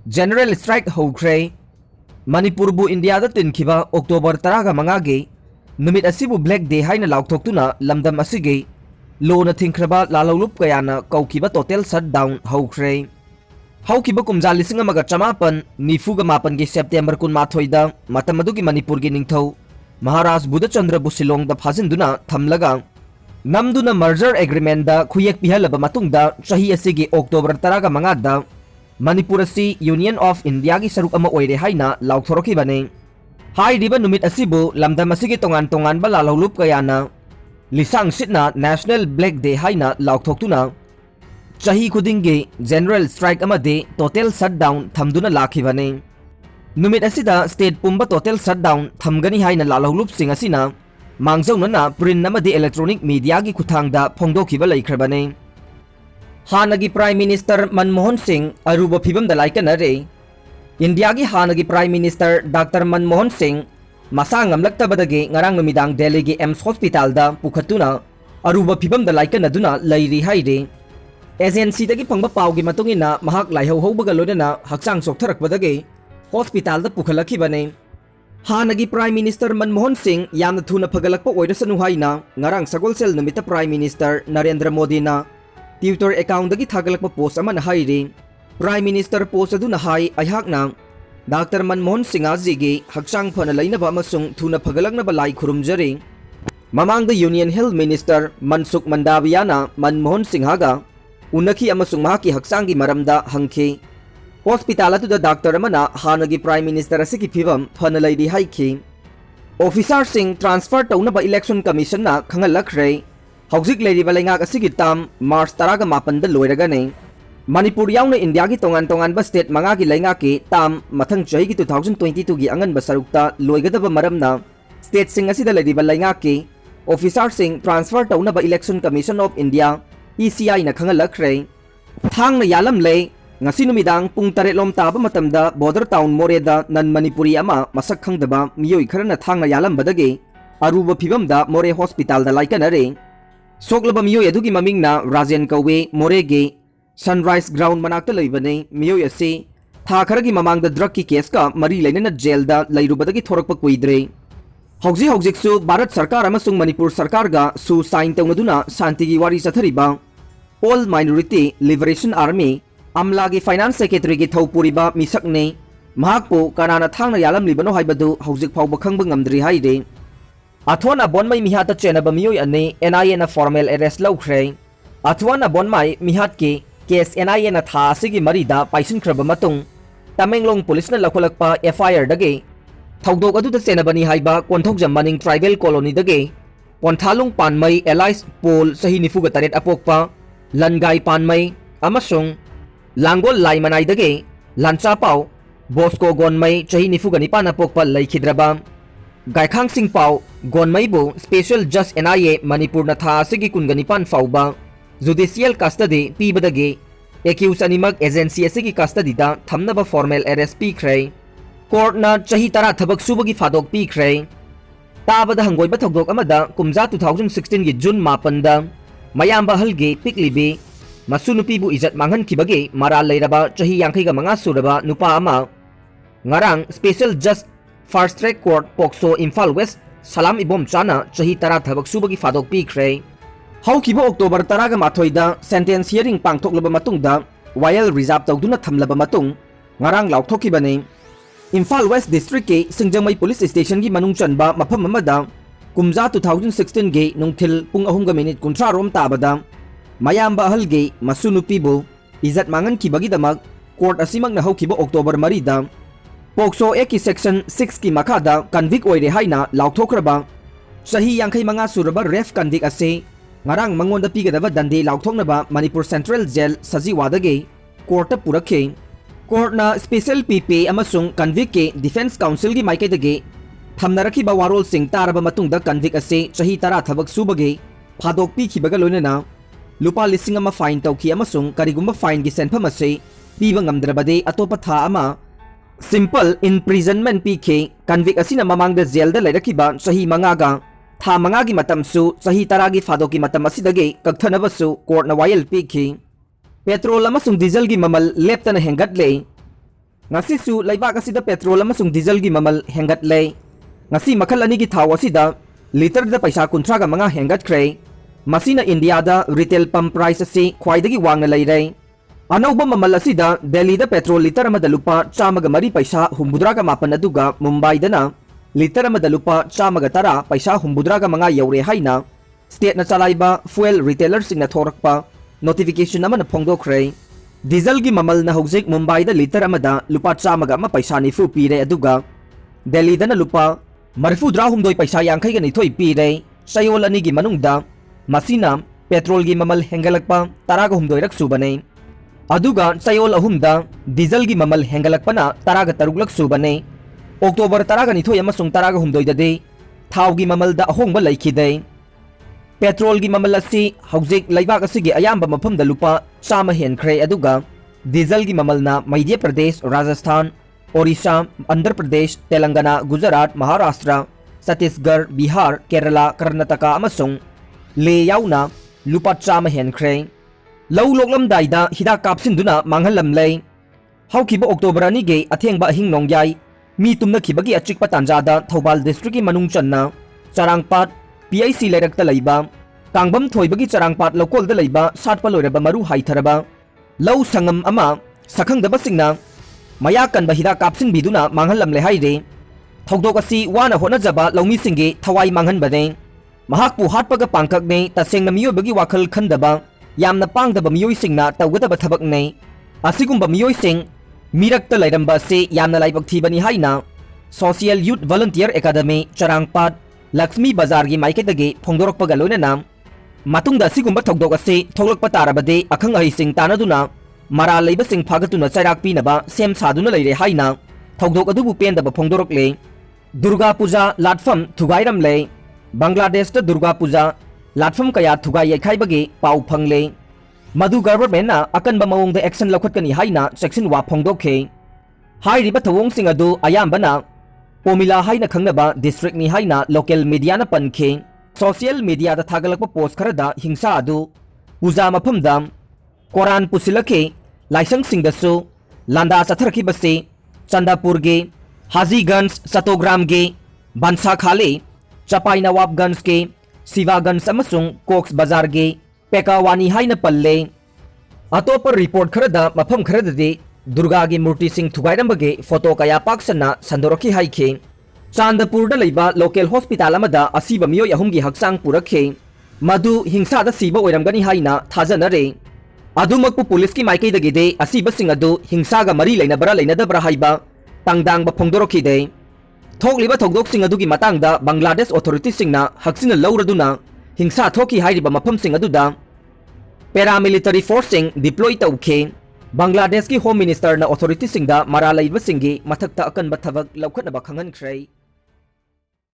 General Strike hौख्रे Manipurbu India da tinkiba October 15 numit asibu Black Day haina laukthokuna lamdam asige lona thingkraba lalolup kayana kaukiba total shutdown hौख्रे haukiba kumja lising amaga chamapan nifuga mapan gi September kun mathoida matam adugi Manipur gi ningthau Maharaj Buddha Chandra Busilong da phajinduna thamlaga namduna merger agreement da khuyek pihalaba matungda chahi asigi October 15 da Manipur asi Union of India gi saruk ama oire haina laukthoroki bane hai riba numit asibu lamdam asigi tongan ba lalolup kayana lisang sitna National Black Day haina laukthokuna chahi khudingi General Strike amade total shutdown thamduna lakhi bane numit asida state pumba total shutdown thamgani haina lalolup sing asina mangjaunana print amade electronic media gi khuthangda phongdokhiba laikhrabane हानगी prime minister Manmohan Singh अरुब फिबम दलाइकनरे India की हानगी prime minister doctor Manmohan Singh मसा ngamlaktabadagi ngarang numidang Delhi gi AIIMS hospital दा पुखतुना अरुब फिबम दलाइकनदुना लैरि हाइरे agency दगी फंगबा Pawgi मतुंगिना महक लाइहौ हौबगा लोइना हक्चांग सोक्थरकबदगी hospital दा पुखलखिबने हानगी प्राइम मिनिस्टर मनमोहन सिंह यामना थुना फगलकपा ओइरसनु हाइना ngarang sagolsel numita prime minister Narendra Modi ना Twitter account dagi thagalakpa post ama hairi Prime Minister post adu nahai ayhakna Dr. Manmohan Singh ji gi hakchang phana lainaba amasung thuna phagalakna ba lai khurumjari mamang da Union Health Minister Mansukh Mandaviya na Manmohan Singh ga unakhi amasung mahaki hakchang gi maramda hangkhi hospital atu da doctor amana hanagi Prime Minister asiki phibam phana laidi haikhi officer sing transfer tawna ba election commission na khangalakhrei हौजिक लेरिबा लेंगाक असिगी ताम मार्च 18 लोइरगने Manipur याउना India की तोंगान बा state मंगा की लेंगा की ताम मथंग चही की 2022 की अंगन बसरुक्ता लोइगदब मरमना स्टेट सिंग असिदा लेरिबा लेंगा की ऑफिसर सिंग ट्रांसफर तौना बा election commission of India ECI ना खंगलखरे थांग न यालम ले ngasi numidang pung 8 lom taba matamda border town moreda nan manipuri ama masak khangdaba miyoi kharana thangna yalam badage aruba phibam da more hospital da laikanare सोक्लबा मियोय अदुगी ममिंगना Rajen कौवे मोरेगे sunrise ground मनाक्ता लैबने मियोय असे था खरगी ममांगदा drug की case का मरी लेनेना jail दा लैरुबदगी थोरकपा कुइद्रे हौजिक भारत सरकार अमसुंग मणिपुर सरकार गा सु साइन तौनदुना शांतिगी वारी चथरिबा ऑल माइनॉरिटी लिबरेशन आर्मी अमला की फाइनेंस सेक्रेटरी की थौपुरिबा मिसकने महाकपो कनाना थांगना यालम लिबनो हाइबदु हौजिक फावबा खंगबा ngamdri हाइरे अथवाना बोनमाई मिहात चेनब मियोय अने NIA ना फॉर्मल अरेस्ट लौख्रे अथवाना बोनमाई मिहात के केस NIA ना था असिगी मरीदा पाइसिनख्रब मतुंग तमेंगलोंग पुलिस ना लखोलकपा FIR दगे थौदोक अदुदा चेनबनी हाइबा कोंथौजम मनिंग ट्राइबल कॉलोनी दगे पोंथालुंग पानमई एलाइस पोल सही निफुगा तरेट अपोकपा लनगाई पानमई अमसुंग लांगोल लाइमनाई दगे लांचापाव बोस्को गोनमई चही निफुगा निपान अपोकपा लैखिद्रबा गायखांग सिंह पाव गोनमईबो स्पेशल जज NIA मणिपुर ना था असिगी कुनगनिपान फाउबा जुडिशियल कस्टडी पीबदगे एक्यूज अनिमक एजेंसी असिगी कस्टडी दा थमनबा फॉर्मल अरेस्ट पीख्रे कोर्ट ना चही 10 थबक सुबगी फादोक पीख्रे ताबदा हंगोइबा थौदोक अमदा कुमजा 2016 गी जून 9 दा मयाम्बा हलगे पिकलिबे मसुनुपीबु इज्जत मांगहनखिबगे मराल लेरबा चही 55 सुरबा नुपा अमा ngarang स्पेशल जज fast track court POCSO Imphal West Salam इबोम चाना चही 10 थबक सुबगी फादोक पीख्रे हौकिबो अक्टोबर 18 सेंटेंस हियरिंग पांगथोकलबा मतुंगदा वायल रिजर्व तौदुना थमलबा मतुंग ngarang लाउथोकिबने इम्फाल वेस्ट डिस्ट्रिक्ट के सिंगजमई पुलिस स्टेशन की मनुंग चनबा मफम अमदा कुमजा 2016 गे नुंगथिल पुंग 3:30 रोम ताबदा मयाम्बा हलगे मसुनुपीबो इज्जत मांगन किबगीदमक कोर्ट असिमक न हौकिबो अक्टोबर 3 दा पोक्सो एक की सेक्शन 6 की मखादा कन्विक ओइरे हाइना लाउथोक्रबा सही 55 सुरबा रेफ कन्विक असे ngarang mangonda pigedaba dande लाउथोकनबा मणिपुर सेंट्रल जेल सजीवादगे कोर्ट पुरखे कोर्ट ना स्पेशल PP अमसुंग कन्विक के डिफेंस काउंसिल की माइकेदगे थमनरखिबा वारोल सिंह तारबा मतुंगदा कन्विक असे चही 10 थबक सुबगे फादोक पीखिबगा लोइनना लुपा लिसिंग अमा फाइन तौखि अमसुंग करिगुम्बा फाइन की सेंफम असे पीबा ngamdrabade अतोपा था अमा सिंपल इम्प्रिजनमेंट पीखे कन्विक असिना ममांगदा जेल दा लेरखिबा चही 5 गा था 5 की मतमसु चही 10 की फादोकी मतम असिदगे कक्थनबसु कोर्ट ना वायल पीखि पेट्रोल अमसुंग डीजल की ममल लेप्तन हेंगटले ngasisu laibak asida petrol amasung diesel gi mamal hengat lei ngasi makhal ani gi thaw asida liter da paisa kunthra ga manga hengat khrei masina India da retail pump price asi khwaidagi wangna lei rei anauba mamal asida Delhi da petrol liter amada lupa 103 paisa humbudra ga mapan aduga Mumbai dana liter amada lupa 110 paisa humbudra ga manga yaure haina state na chalaiba fuel retailer singna thorakpa notification amana phongdokhrei diesel gi mamal na hojik Mumbai da liter amada lupa 100 ma paisa nifu pire aduga Delhi dana lupa marfu drahumdoi paisa yangkhai ga ni thoi pire sayol ani gi manungda masina petrol gi mamal hengalakpa taraga humdoi rak subane aduga sayol ahumda diesel gi mamal hengalakpana taraga taruglak subane October taraga ni thoi amasung taraga humdoi da de thaw gi mamal da ahongba laikhide petrol gi mamal asi hojik laibak asigi ayamba mafam da lupa 100 henkhre aduga diesel gi mamal na Madhya Pradesh Rajasthan Orissa Andhra Pradesh Telangana Gujarat Maharashtra Chhattisgarh Bihar Kerala Karnataka amasung le yauna lupa 100 henkhre lau loklam daida hida kapsin duna manghalam lei haukiba October ani ge athengba hing nongyai mi tumna khibagi achik patanjada Thobal district gi manung channa charangpat PIC leirakta leiba kangbam thoibagi charangpat lokol da leiba satpa loiraba maru haitharaba lau sangam ama sakhangdaba singna maya kanba hida kapsin biduna manghalam le haire thogdok asi wana hona jaba laumi singe thawai manghan bane mahakpu hatpaga pangkak ne tasengna miyobagi wakhal khandaba yamna pangdaba miyoi singna tawgadaba thabak ne asigumba miyoi sing mirakta lairamba se yamna laibak thibani haina Social Youth Volunteer Academy charangpat Lakshmi Bazar gi maiketagi phongdorokpaga loinana matungda sigumba thogdok ase thoglakpa tarabade akhang ahi sing tanaduna mara leiba sing phagatuna chairak pinaba sem saduna leire haina thogdok adubu pendaba phongdorokle Durga Puja latfam thugairam le Bangladesh ta Durga Puja latfam kaya thugai yakhaibagi pau phangle madu government na akanba mawongda action lokhatkani haina section wa phongdokhe hairiba thawong sing adu ayambana Pomila haina khangnaba district ni haina local media na pankhe social media da thagalakpa post kharada hingsa adu puja maphamda Quran pusilakhe laisang singdasu landa satharki base Chandapur ge Hajiganj Satogram ge Bansa Khale Chapai Nawabganj ge Sivaganj amasung Cox Bazar ge Pekawani haina palle atopa report kharada mafam kharadade Durga gi murti sing thugairambage photo kaya paksana sandoraki haikhe Chandapur da leiba local hospital amada asiba miyoi ahumgi haksang purakhe madu hingsa da siba oiramgani haina thajanare adumakpu police ki maikei dagi de asiba sing adu hingsa ga mari leinabara leinadabra haiba tangdang ba phongdorokhi de thokliba thogdok sing adu gi matangda Bangladesh authorities singna haksina lauraduna hingsa thoki hairiba mafam sing adu da paramilitary forcing deploy tawkhe Bangladesh ki Home Minister na authority singda mara laiba singi mathakta akan ba thabak laukhatna ba khangan khrei